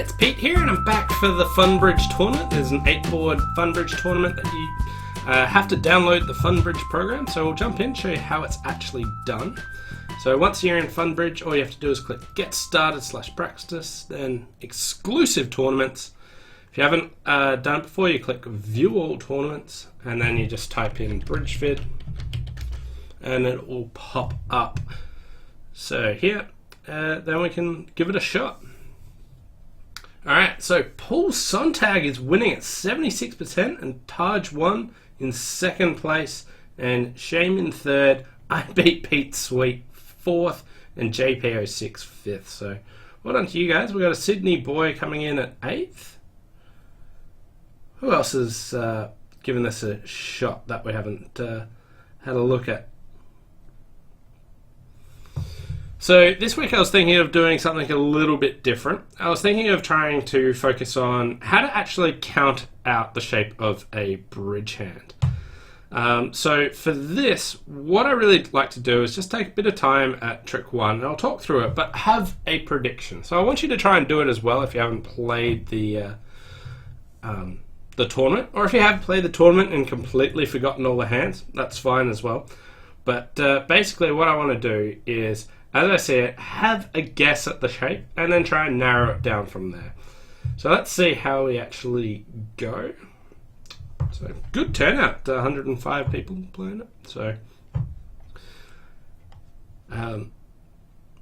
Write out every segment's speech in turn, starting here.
it's Pete here, and I'm back for the Funbridge tournament. There's an 8-board Funbridge tournament that you have to download the Funbridge program, so we'll jump in, show you how it's actually done. So once you're in Funbridge, all you have to do is click Get Started/Practice, then Exclusive Tournaments. If you haven't done it before, you click View All Tournaments, and then you just type in BridgeFid, and it will pop up. So here, then we can give it a shot. Alright, so Paul Sontag is winning at 76%, and Taj 1 in second place, and Shame in third. I beat Pete Sweet 4th, and JP06 5th. So well done to you guys. We've got a Sydney boy coming in at 8th. Who else has given this a shot that we haven't had a look at? So this week I was thinking of doing something a little bit different. I was thinking of trying to focus on how to actually count out the shape of a bridge hand. So for this, what I really like to do is just take a bit of time at trick 1, and I'll talk through it, but have a prediction. So I want you to try and do it as well if you haven't played the tournament, or if you have played the tournament and completely forgotten all the hands, that's fine as well. But basically what I want to do is, as I said, have a guess at the shape and then try and narrow it down from there. So let's see how we actually go. So good turnout, 105 people playing it. So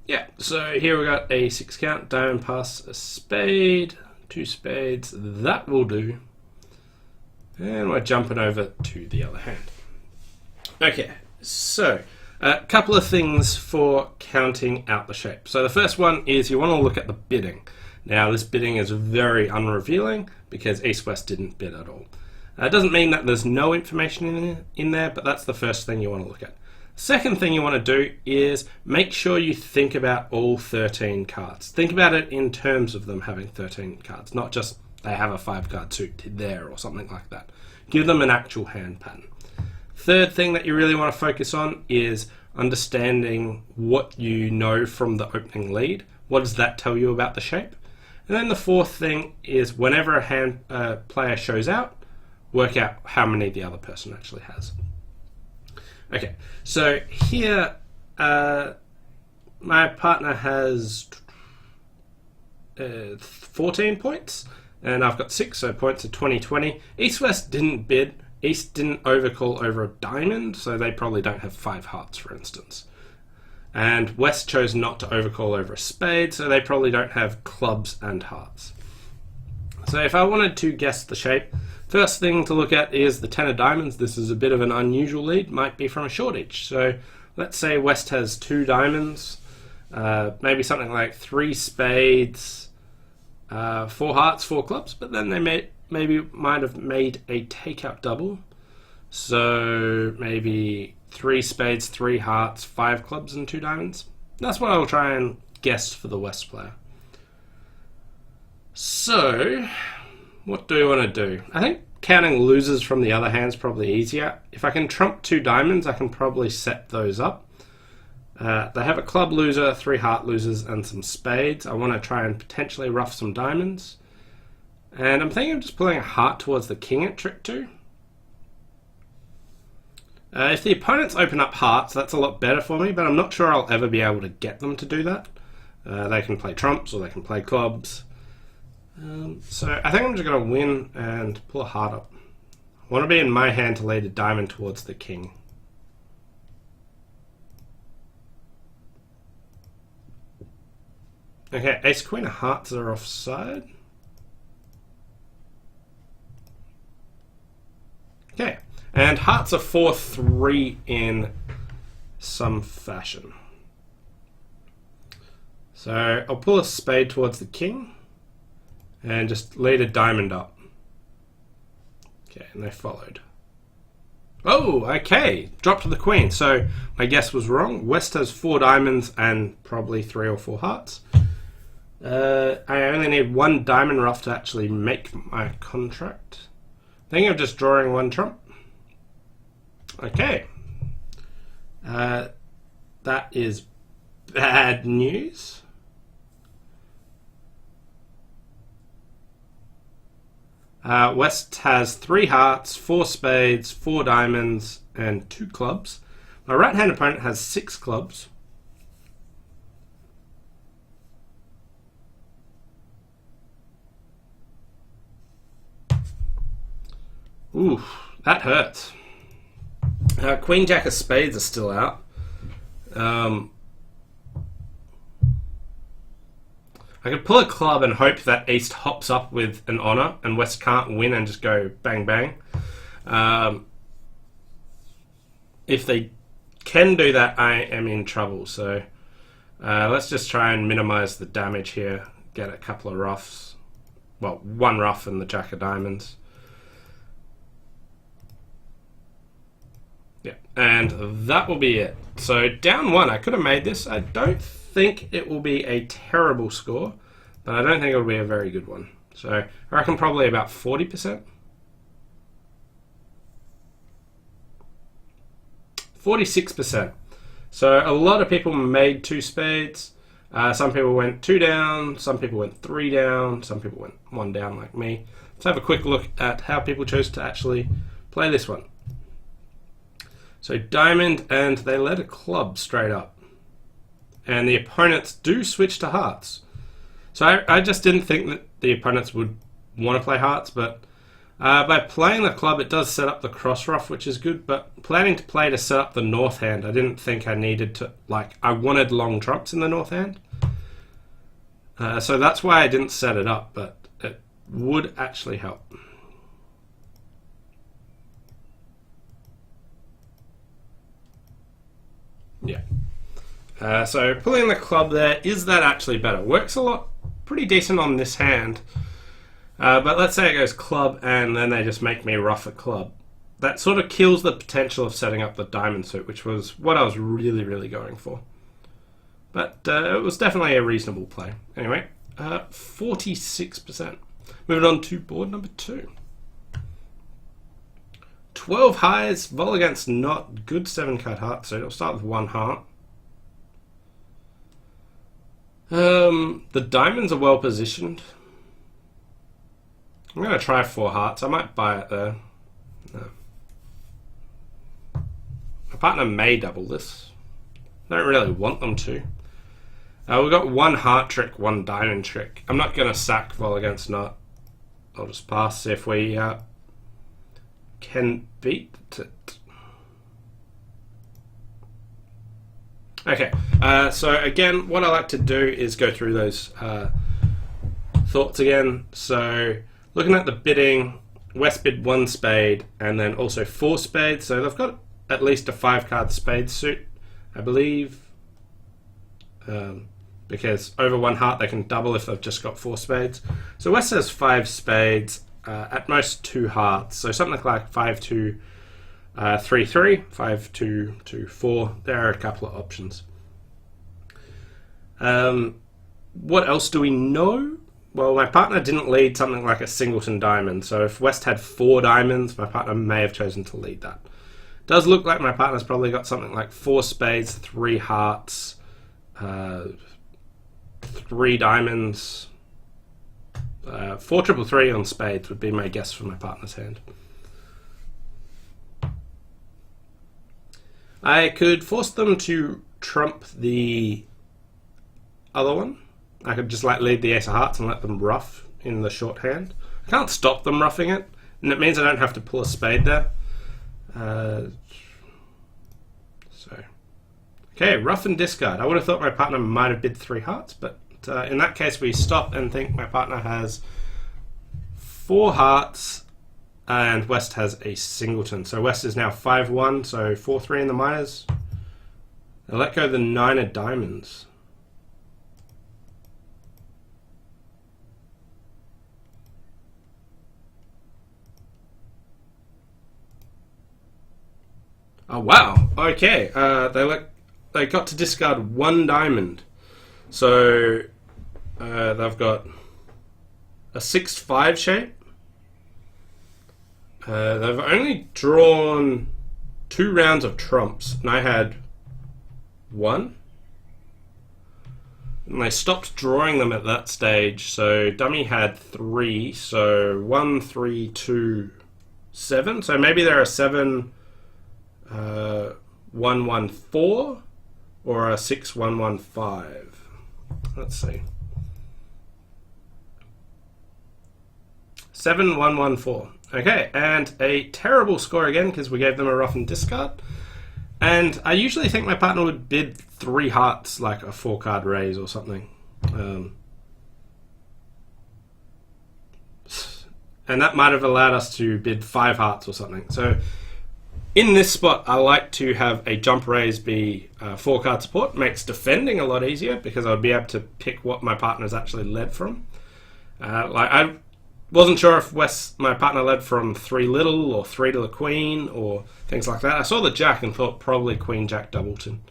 yeah, so here we got a 6 count, diamond pass, a spade, 2 spades, that will do. And we're jumping over to the other hand. Okay, so a couple of things for counting out the shape. So the first one is you want to look at the bidding. Now this bidding is very unrevealing because East-West didn't bid at all. It doesn't mean that there's no information in there, but that's the first thing you want to look at. Second thing you want to do is make sure you think about all 13 cards. Think about it in terms of them having 13 cards, not just they have a 5-card suit there or something like that. Give them an actual hand pattern. Third thing that you really want to focus on is understanding what you know from the opening lead. What does that tell you about the shape? And then the fourth thing is whenever a hand player shows out, work out how many the other person actually has. Okay, so here my partner has 14 points, and I've got 6, so points are 20-20. East-West didn't bid. East didn't overcall over a diamond, so they probably don't have 5 hearts, for instance. And West chose not to overcall over a spade, so they probably don't have clubs and hearts. So if I wanted to guess the shape, first thing to look at is the 10 of diamonds. This is a bit of an unusual lead, might be from a shortage. So let's say West has 2 diamonds, maybe something like 3 spades, 4 hearts, 4 clubs, but then they might have made a takeout double. So maybe 3 spades, 3 hearts, 5 clubs, and 2 diamonds. That's what I'll try and guess for the West player. So what do we want to do? I think counting losers from the other hand's probably easier. If I can trump 2 diamonds, I can probably set those up. They have a club loser, 3 heart losers, and some spades. I want to try and potentially ruff some diamonds. And I'm thinking of just pulling a heart towards the king at trick 2. If the opponents open up hearts, that's a lot better for me, but I'm not sure I'll ever be able to get them to do that. They can play trumps or they can play clubs. So I think I'm just going to win and pull a heart up. I want to be in my hand to lead a diamond towards the king. Okay, ace queen of hearts are offside. Okay, and hearts are 4-3 in some fashion. So I'll pull a spade towards the king and just lead a diamond up. Okay, and they followed. Oh, okay, dropped to the queen. So my guess was wrong. West has 4 diamonds and probably 3 or 4 hearts. I only need 1 diamond ruff to actually make my contract. Thinking of just drawing 1 trump. Okay. That is bad news. West has 3 hearts, 4 spades, 4 diamonds, and 2 clubs. My right-hand opponent has 6 clubs. Ooh, that hurts. Queen Jack of Spades are still out. I could pull a club and hope that East hops up with an honor and West can't win and just go bang bang. If they can do that, I am in trouble. So let's just try and minimize the damage here. Get a couple of ruffs. Well, 1 ruff and the Jack of Diamonds. Yeah, and that will be it. So down 1, I could have made this. I don't think it will be a terrible score, but I don't think it will be a very good one. So I reckon probably about 40%. 46%. So a lot of people made 2 spades. Some people went 2 down, some people went 3 down, some people went 1 down like me. Let's have a quick look at how people chose to actually play this one. So diamond, and they led a club straight up. And the opponents do switch to hearts. So I just didn't think that the opponents would want to play hearts, but by playing the club it does set up the cross ruff, which is good, but planning to play to set up the north hand, I didn't think I needed to, I wanted long trumps in the north hand. So that's why I didn't set it up, but it would actually help. Yeah. So pulling the club there, is that actually better? Works a lot, pretty decent on this hand. But let's say it goes club and then they just make me ruff a club. That sort of kills the potential of setting up the diamond suit, which was what I was really, really going for. But it was definitely a reasonable play. Anyway, 46%. Moving on to board number 2. 12 highs, vol against not good 7-card heart suit. I'll start with 1 heart. The diamonds are well positioned. I'm going to try 4 hearts. I might buy it there. No. My partner may double this. I don't really want them to. We've got 1 heart trick, 1 diamond trick. I'm not going to sack vol against not. I'll just pass, see if we can beat it. Okay, so again, what I like to do is go through those thoughts again. So looking at the bidding, West bid 1 spade and then also 4 spades. So they've got at least a 5-card spade suit, I believe. Because over 1 heart they can double if they've just got 4 spades. So West has 5 spades, at most 2 hearts. So something like 5-2, 3-3, 5-2, 2-4. There are a couple of options. What else do we know? Well, my partner didn't lead something like a singleton diamond. So if West had 4 diamonds, my partner may have chosen to lead that. Does look like my partner's probably got something like 4 spades, 3 hearts, 3 diamonds, 4 triple 3 on spades would be my guess for my partner's hand. I could force them to trump the other one. I could just lead the ace of hearts and let them ruff in the short hand. I can't stop them ruffing it, and it means I don't have to pull a spade there. Okay, ruff and discard. I would have thought my partner might have bid 3 hearts, but in that case we stop and think my partner has 4 hearts and West has a singleton. So West is now 5-1, so 4-3 in the minors. I let go the 9 of diamonds. Oh wow, okay, they got to discard 1 diamond. So they've got a 6-5 shape. They've only drawn 2 rounds of trumps, and I had 1. And they stopped drawing them at that stage, so dummy had 3, so 1, 3, 2, 7. So maybe there are 7, 1, 1, 4, or a 6, 1, 1, 5. Let's see. 7, 1, 1, 4. Okay, and a terrible score again because we gave them a rough and discard. And I usually think my partner would bid 3 hearts, like a 4-card raise or something. And that might have allowed us to bid 5 hearts or something. So in this spot, I like to have a jump raise be 4-card support. Makes defending a lot easier because I'll be able to pick what my partner's actually led from. I wasn't sure if my partner led from 3 little or 3 to the queen or things like that. I saw the jack and thought probably queen jack doubleton.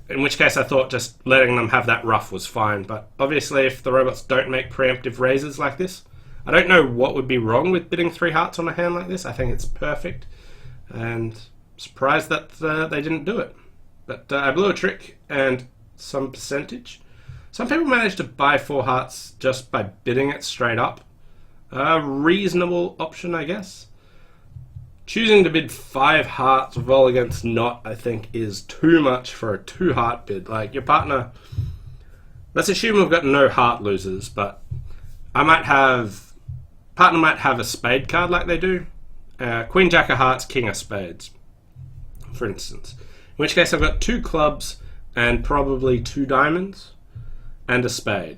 In which case I thought just letting them have that ruff was fine. But obviously if the robots don't make preemptive raises like this, I don't know what would be wrong with bidding 3 hearts on a hand like this. I think it's perfect. And surprised that they didn't do it. But I blew a trick and some percentage. Some people manage to buy 4 hearts just by bidding it straight up. A reasonable option, I guess. Choosing to bid 5 hearts vol against not, I think, is too much for a 2-heart bid. Like, your partner... Let's assume we've got no heart losers, but partner might have a spade card like they do. Queen jack of hearts, king of spades, for instance. In which case I've got 2 clubs and probably 2 diamonds. And a spade.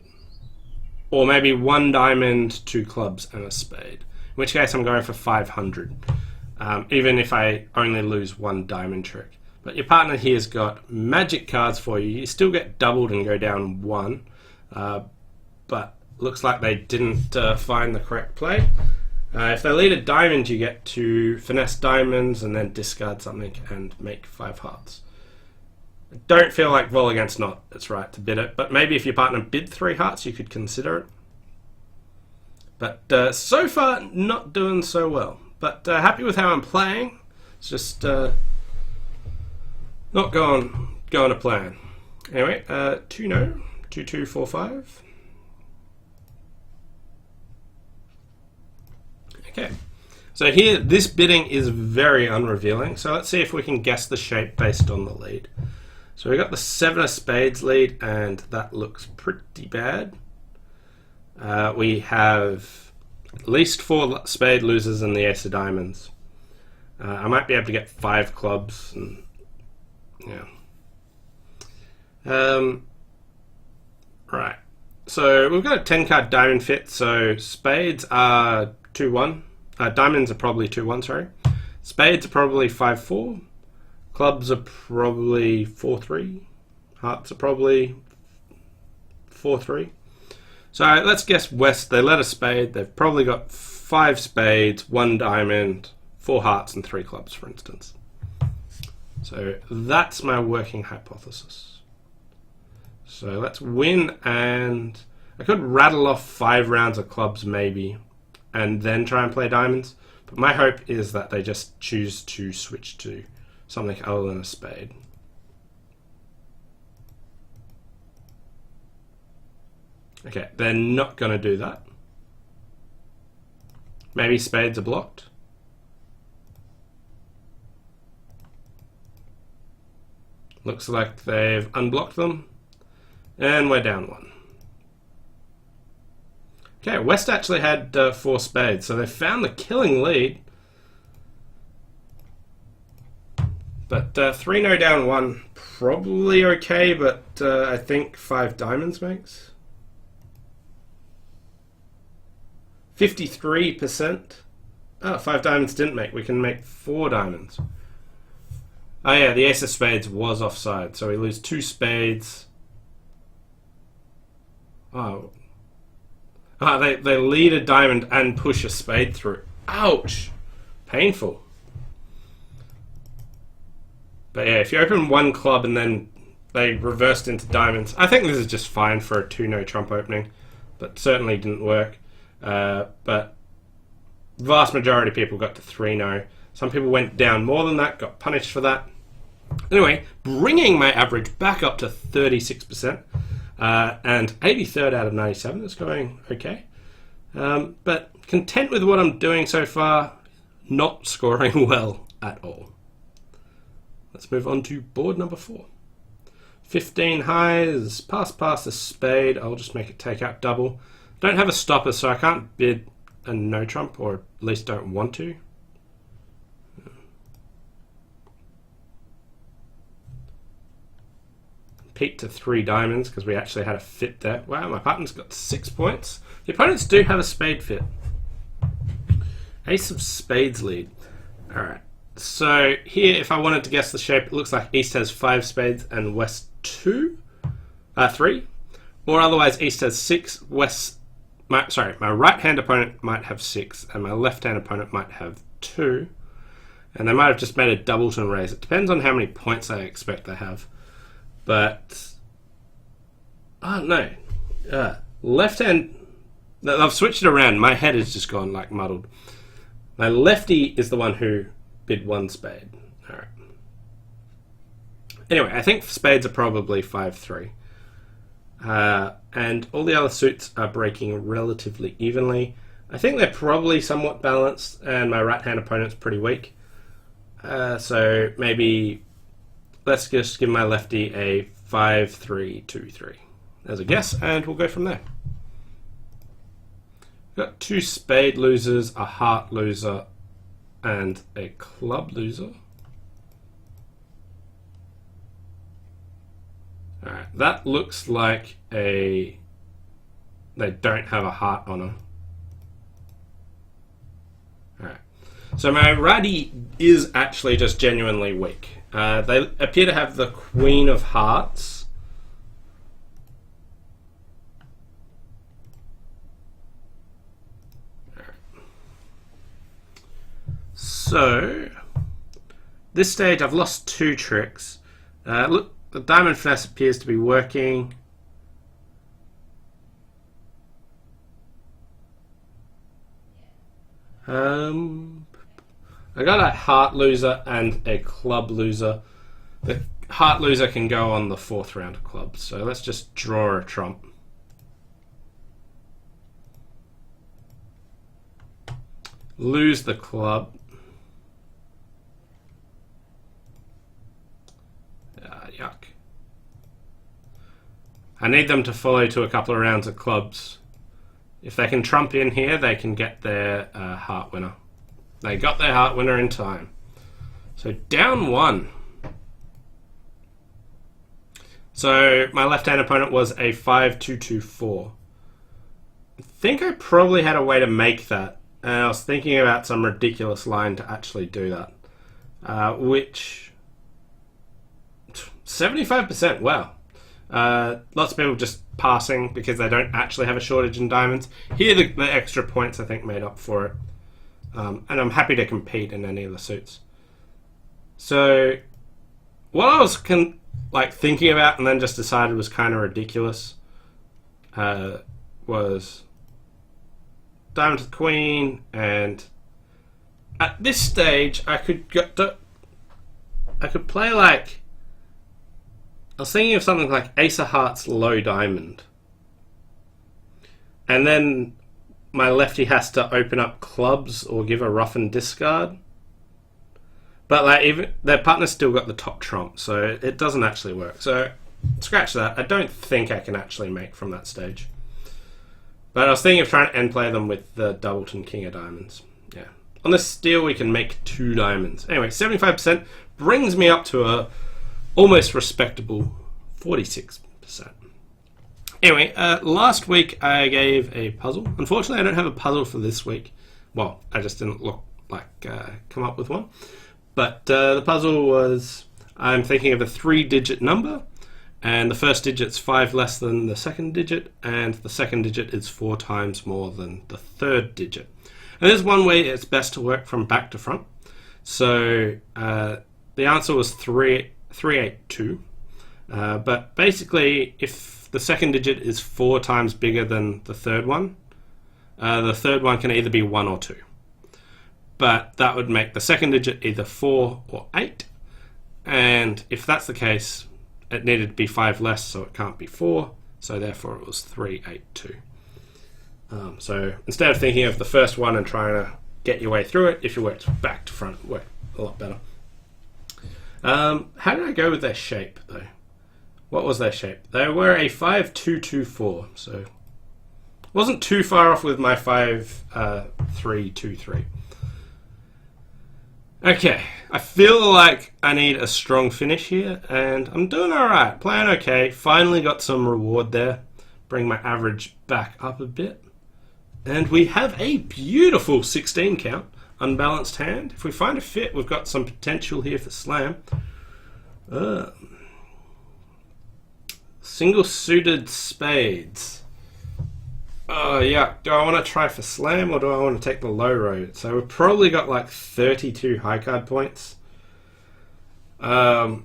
Or maybe 1 diamond, 2 clubs, and a spade. In which case I'm going for 500. Even if I only lose 1 diamond trick. But your partner here's got magic cards for you. You still get doubled and go down 1. But looks like they didn't find the correct play. If they lead a diamond, you get to finesse diamonds and then discard something and make 5 hearts. I don't feel like vol against not it's right to bid it, but maybe if your partner bid 3 hearts, you could consider it. But so far, not doing so well. But happy with how I'm playing. It's just not going to plan. Anyway, 2 no, 2 2 4 5. Okay. So here, this bidding is very unrevealing. So let's see if we can guess the shape based on the lead. So we got the 7 of spades lead, and that looks pretty bad. We have at least 4 spade losers and the ace of diamonds. I might be able to get 5 clubs, and yeah. Right. So we've got a 10-card diamond fit. So spades are 2-1. Diamonds are probably 2-1. Sorry. Spades are probably 5-4. Clubs are probably 4-3. Hearts are probably 4-3. So let's guess West. They let a spade. They've probably got 5 spades, 1 diamond, 4 hearts, and 3 clubs, for instance. So that's my working hypothesis. So let's win, and I could rattle off 5 rounds of clubs maybe, and then try and play diamonds. But my hope is that they just choose to switch to something other than a spade. Okay, they're not going to do that. Maybe spades are blocked. Looks like they've unblocked them. And we're down 1. Okay, West actually had 4 spades, so they found the killing lead. But 3-no down 1, probably okay, but I think 5 diamonds makes. 53%. Oh, 5 diamonds didn't make. We can make 4 diamonds. Oh yeah, the ace of spades was offside, so we lose 2 spades. Oh. They lead a diamond and push a spade through. Ouch! Painful. But yeah, if you open 1 club and then they reversed into diamonds, I think this is just fine for a 2-no trump opening, but certainly didn't work. But vast majority of people got to 3-no. Some people went down more than that, got punished for that. Anyway, bringing my average back up to 36%, and 83rd out of 97 is going okay. But content with what I'm doing so far, not scoring well at all. Let's move on to board number 4. 15 highs, pass a spade. I'll just make it take out double. Don't have a stopper, so I can't bid a no trump, or at least don't want to. Peak to 3 diamonds because we actually had a fit there. Wow, my partner's got 6 points. The opponents do have a spade fit. Ace of spades lead. Alright, so here if I wanted to guess the shape, it looks like East has 5 spades and West 3. Or otherwise East has 6, West... my right hand opponent might have 6 and my left hand opponent might have 2. And they might have just made a doubleton raise. It depends on how many points I expect they have. But, oh no, left hand, I've switched it around. My head has just gone like muddled. My lefty is the one who bid 1 spade. All right. Anyway, I think spades are probably 5-3. And all the other suits are breaking relatively evenly. I think they're probably somewhat balanced, and my right hand opponent's pretty weak. So maybe... let's just give my lefty a 5-3-2-3 as a guess, and we'll go from there. We've got 2 spade losers, a heart loser, and a club loser. Alright, that looks like they don't have a heart on them. Alright, so my righty is actually just genuinely weak. They appear to have the Queen of Hearts. So, this stage I've lost 2 tricks. Look, the Diamond Finesse appears to be working. I got a heart loser and a club loser. The heart loser can go on the 4th round of clubs, so let's just draw a trump. Lose the club. Yuck. I need them to follow to a couple of rounds of clubs. If they can trump in here, they can get their heart winner. They got their heart winner in time. So down 1. So my left-hand opponent was a 5-2-2-4. I think I probably had a way to make that. And I was thinking about some ridiculous line to actually do that. Which... 75%, wow. Lots of people just passing because they don't actually have a shortage in diamonds. Here the extra points I think made up for it. And I'm happy to compete in any of the suits. So, what I was thinking about and then just decided was kind of ridiculous was Diamond to the Queen, and at this stage I could play like... I was thinking of something like Ace of Hearts low diamond. And then my lefty has to open up clubs or give a rough and discard. But even their partner's still got the top trump, so it doesn't actually work. So scratch that. I don't think I can actually make from that stage. But I was thinking of trying to end play them with the Doubleton King of Diamonds. Yeah. On this steal we can make 2 diamonds. Anyway, 75% brings me up to a almost respectable 46%. Anyway, last week I gave a puzzle. Unfortunately, I don't have a puzzle for this week. Well, I just didn't come up with one. But the puzzle was, I'm thinking of a 3-digit number, and the first digit's 5 less than the second digit, and the second digit is 4 times more than the third digit. And there's one way it's best to work from back to front. So the answer was 382. But basically, if the second digit is 4 times bigger than the third one can either be 1 or 2. But that would make the second digit either 4 or 8, And if that's the case, it needed to be 5 less, so it can't be 4. So therefore it was 3, 8, 2. So instead of thinking of the first one and trying to get your way through it, if you worked back to front, it worked a lot better. How did I go with their shape, though? What was their shape? They were a 5-2-2-4, so wasn't too far off with my 5-3-2-3. Okay, I feel like I need a strong finish here, and I'm doing alright, playing okay. Finally got some reward there, bring my average back up a bit. And we have a beautiful 16 count, unbalanced hand. If we find a fit, we've got some potential here for slam. Single suited spades. Oh, yeah. Do I want to try for slam or do I want to take the low road? So we've probably got like 32 high card points. I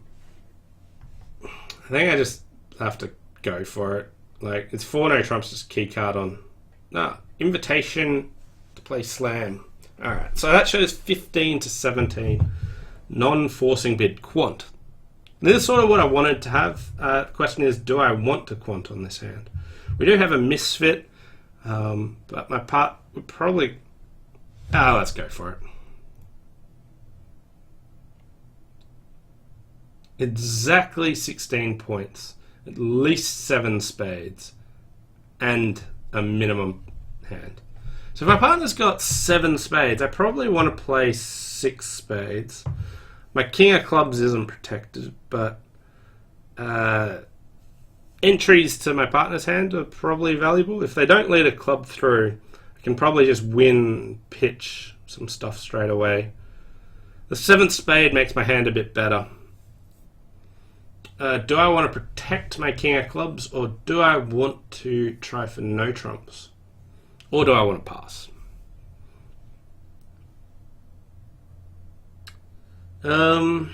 think I just have to go for it. Like, it's 4 no trumps, just key card on. No, invitation to play slam. Alright, so that shows 15 to 17. Non-forcing bid quant. This is sort of what I wanted to have. The question is, do I want to quant on this hand? We do have a misfit. But my part would probably... let's go for it. Exactly 16 points. At least 7 spades. And a minimum hand. So if my partner's got 7 spades, I probably want to play 6 spades. My king of clubs isn't protected, but... entries to my partner's hand are probably valuable. If they don't lead a club through, I can probably just win, pitch some stuff straight away. The 7th spade makes my hand a bit better. Do I want to protect my king of clubs, or do I want to try for no trumps? Or do I want to pass? If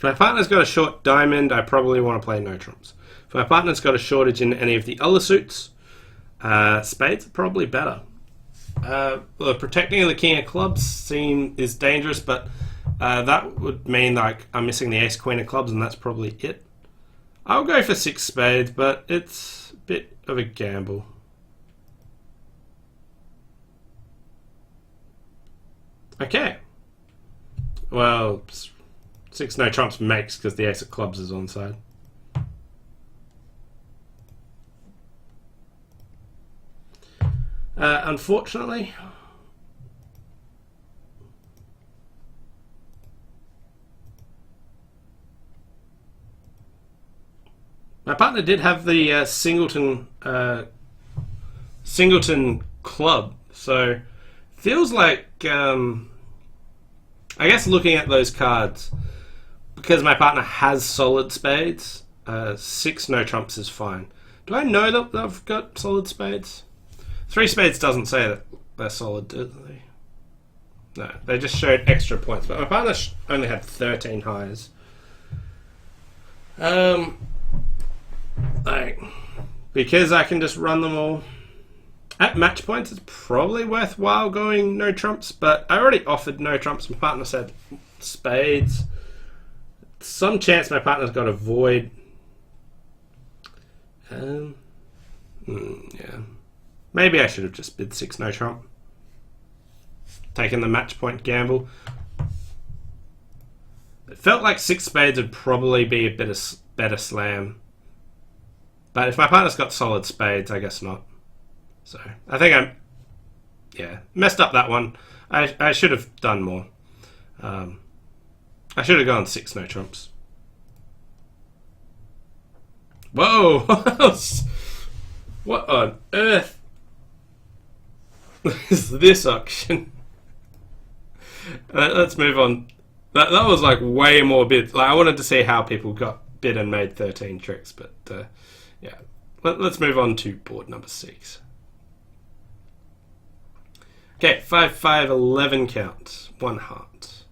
my partner's got a short diamond, I probably want to play no trumps. If my partner's got a shortage in any of the other suits, spades are probably better. Well, protecting the king of clubs is dangerous, but that would mean like I'm missing the ace queen of clubs, and that's probably it. I'll go for 6 spades, but it's a bit of a gamble. Okay. Well, 6 no trumps makes because the ace of clubs is on side. Unfortunately, my partner did have the singleton club, so feels like I guess looking at those cards, because my partner has solid spades, 6 no trumps is fine. Do I know that I've got solid spades? 3 spades doesn't say that they're solid, do they? No, they just showed extra points. But my partner only had 13 highs. Because I can just run them all. At match points, it's probably worthwhile going no trumps, but I already offered no trumps. My partner said spades. Some chance my partner's got a void. Yeah. Maybe I should have just bid 6 no trump. Taken the match point gamble. It felt like 6 spades would probably be a bit of better slam. But if my partner's got solid spades, I guess not. So, I think messed up that one. I should have done more. I should have gone 6 no trumps. Whoa! What on earth is this auction? Let's move on. That was like way more bids. Like, I wanted to see how people got bid and made 13 tricks, but yeah. Let's move on to board number 6. Okay, 5, 5, 11 count. 1 heart.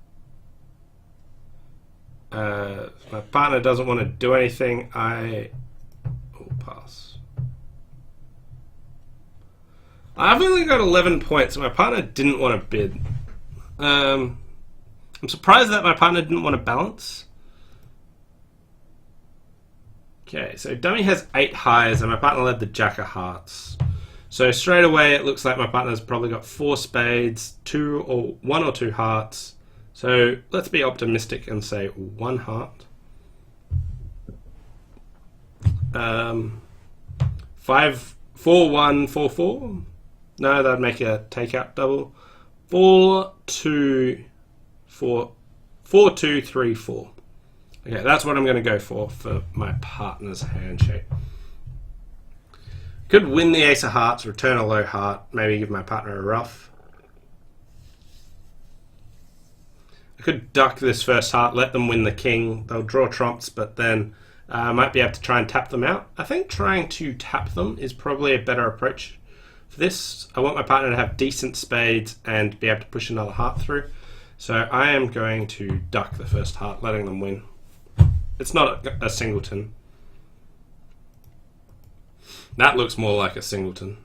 My partner doesn't want to do anything. I will pass. I've only got 11 points. My partner didn't want to bid. I'm surprised that my partner didn't want to balance. Okay, so dummy has 8 highs and my partner led the jack of hearts. So straight away it looks like my partner's probably got 4 spades, 1 or 2 hearts. So let's be optimistic and say 1 heart. 5, 4, 1, 4, 4. No, that'd make a takeout double. 4, 2, 4, 4, 2, 3, 4. Okay, that's what I'm going to go for my partner's hand shape. Could win the ace of hearts, return a low heart, maybe give my partner a ruff. I could duck this first heart, let them win the king. They'll draw trumps, but then I might be able to try and tap them out. I think trying to tap them is probably a better approach for this. I want my partner to have decent spades and be able to push another heart through. So I am going to duck the first heart, letting them win. It's not a singleton. That looks more like a singleton.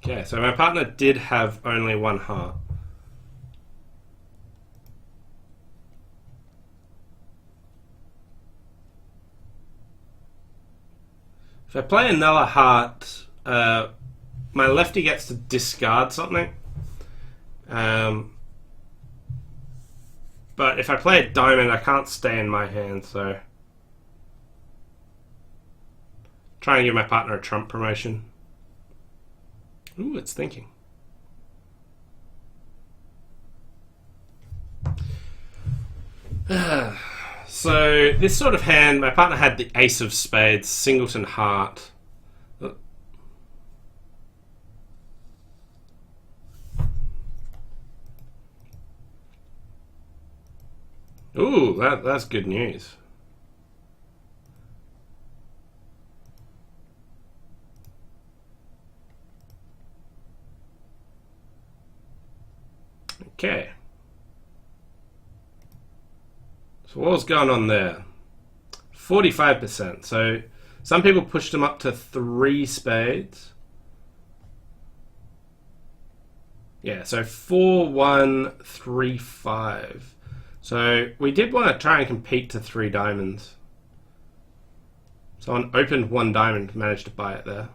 Okay, so my partner did have only 1 heart. If I play another heart, my lefty gets to discard something. But if I play a diamond, I can't stay in my hand, so try and give my partner a trump promotion. Ooh, it's thinking. So this sort of hand, my partner had the ace of spades, singleton heart. Ooh, that's good news. Okay. So what was going on there? 45%. So some people pushed them up to 3 spades. Yeah, so 4, 1, 3, 5. So we did want to try and compete to 3 diamonds. Someone opened 1 diamond, managed to buy it there.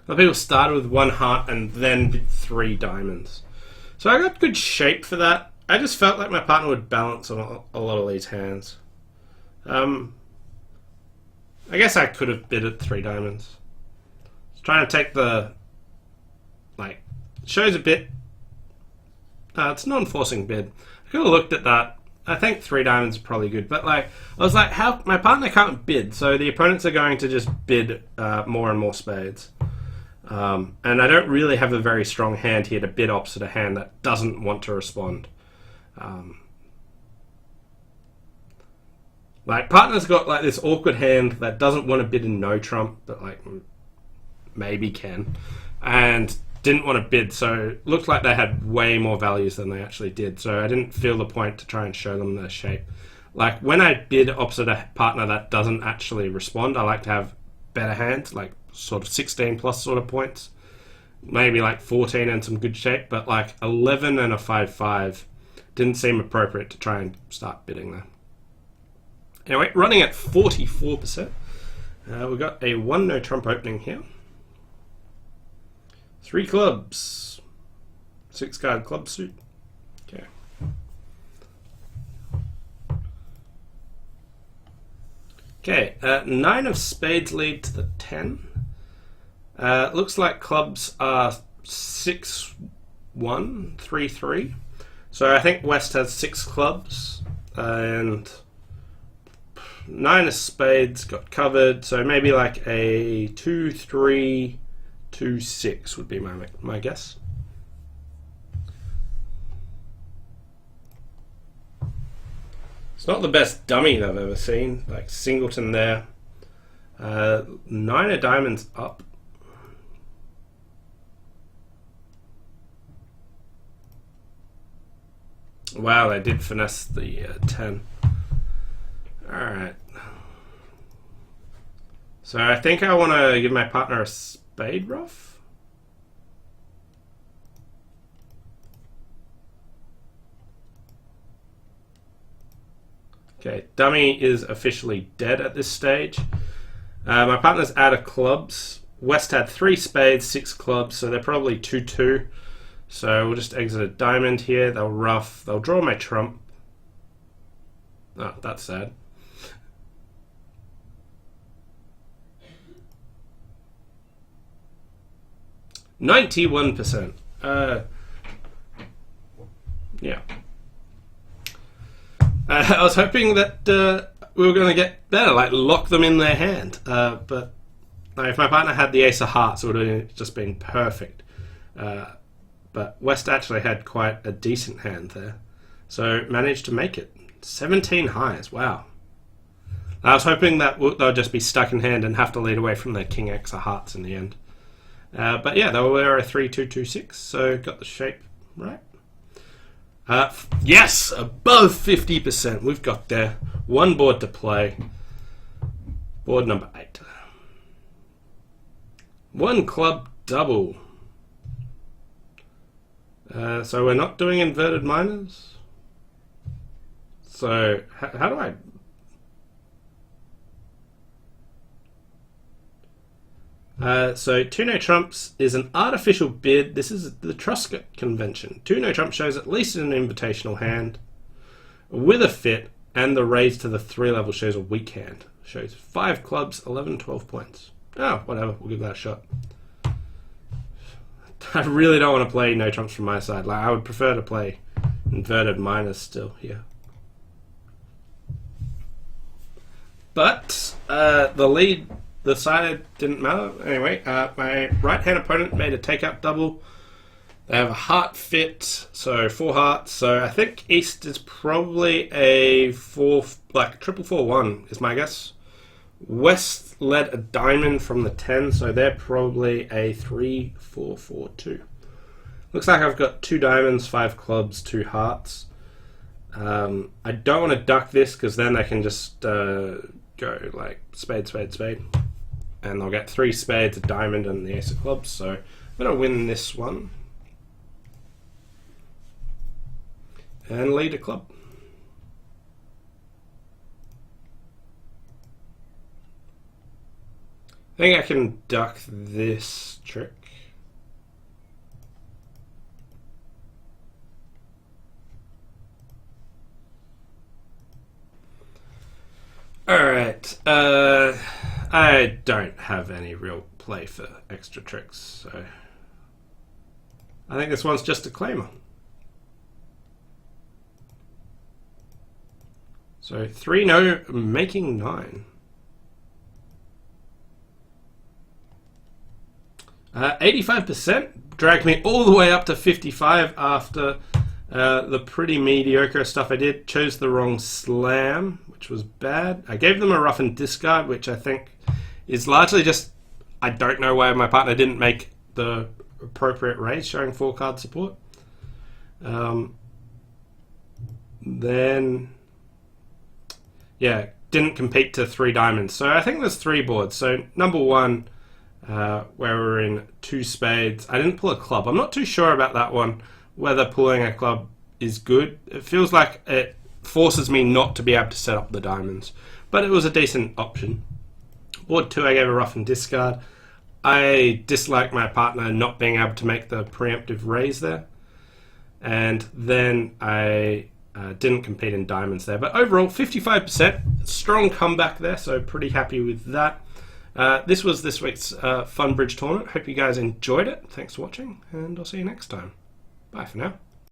Some people started with 1 heart and then did 3 diamonds. So I got good shape for that. I just felt like my partner would balance on a lot of these hands. I guess I could have bid at 3 diamonds. Just trying to take the, like, shows a bit. It's a non-forcing bid. I could have looked at that. I think 3 diamonds are probably good, but like I was like, how my partner can't bid, so the opponents are going to just bid more and more spades. And I don't really have a very strong hand here to bid opposite a hand that doesn't want to respond. Like partner's got like this awkward hand that doesn't want to bid in no trump, but like maybe can, and didn't want to bid, so it looked like they had way more values than they actually did. So I didn't feel the point to try and show them their shape. Like when I bid opposite a partner that doesn't actually respond, I like to have better hands, like sort of 16 plus sort of points, maybe like 14 and some good shape, but like 11 and a 5-5 didn't seem appropriate to try and start bidding there. Anyway, running at 44%. We've got a 1 no trump opening here. 3 clubs. 6 card club suit. Okay. Okay, 9 of spades lead to the 10. Looks like clubs are 6, 1, 3, 3. So I think West has 6 clubs, and 9 of spades got covered, so maybe like a 2, 3, 2, 6 would be my guess. It's not the best dummy I've ever seen, like singleton there. 9 of diamonds up. Wow, they did finesse the 10. Alright. So I think I want to give my partner a spade ruff. Okay, dummy is officially dead at this stage. My partner's out of clubs. West had 3 spades, 6 clubs, so they're probably 2-2. So we'll just exit a diamond here. They'll ruff. They'll draw my trump. Oh, that's sad. %91%. Yeah. I was hoping that we were going to get better, like lock them in their hand. But if my partner had the ace of hearts, it would have just been perfect. But West actually had quite a decent hand there. So managed to make it. 17 highs, wow. I was hoping that they'll just be stuck in hand and have to lead away from their king x of hearts in the end. But yeah, they were a 3-2-2-6, so got the shape right. Yes, above 50%. We've got there. One board to play. Board number 8. One club double. So we're not doing inverted minors. So how do I... So 2 no trumps is an artificial bid. This is the Truscott convention. 2 no trump shows at least an invitational hand with a fit, and the raise to the 3 level shows a weak hand. Shows 5 clubs, 11, 12 points. Oh, whatever, we'll give that a shot. I really don't want to play no trumps from my side. Like, I would prefer to play inverted minors still here. But the lead... The side didn't matter. Anyway, my right-hand opponent made a take-up double. They have a heart fit, so 4 hearts. So I think East is probably a 4-4-1 is my guess. West led a diamond from the 10, so they're probably a 3-4-4-2. Looks like I've got 2 diamonds, 5 clubs, 2 hearts. I don't want to duck this because then I can just go like spade, spade, spade. And they'll get 3 spades, a diamond, and the ace of clubs. So I'm going to win this one. And lead a club. I think I can duck this trick. Alright, I don't have any real play for extra tricks, so I think this one's just a claimer. So 3 no, making 9. 85% dragged me all the way up to 55 after the pretty mediocre stuff I did. Chose the wrong slam, which was bad. I gave them a rough and discard, which I think is largely just, I don't know why my partner didn't make the appropriate raise, showing 4 card support. Then, yeah, didn't compete to 3 diamonds. So I think there's 3 boards. So number 1, where we're in 2 spades. I didn't pull a club. I'm not too sure about that one, whether pulling a club is good. It feels like it forces me not to be able to set up the diamonds, but it was a decent option. Board 2, I gave a rough and discard. I dislike my partner not being able to make the preemptive raise there, and then I didn't compete in diamonds there. But overall, 55%, strong comeback there, so pretty happy with that. This was this week's Fun Bridge tournament. Hope you guys enjoyed it. Thanks for watching, and I'll see you next time. Bye for now.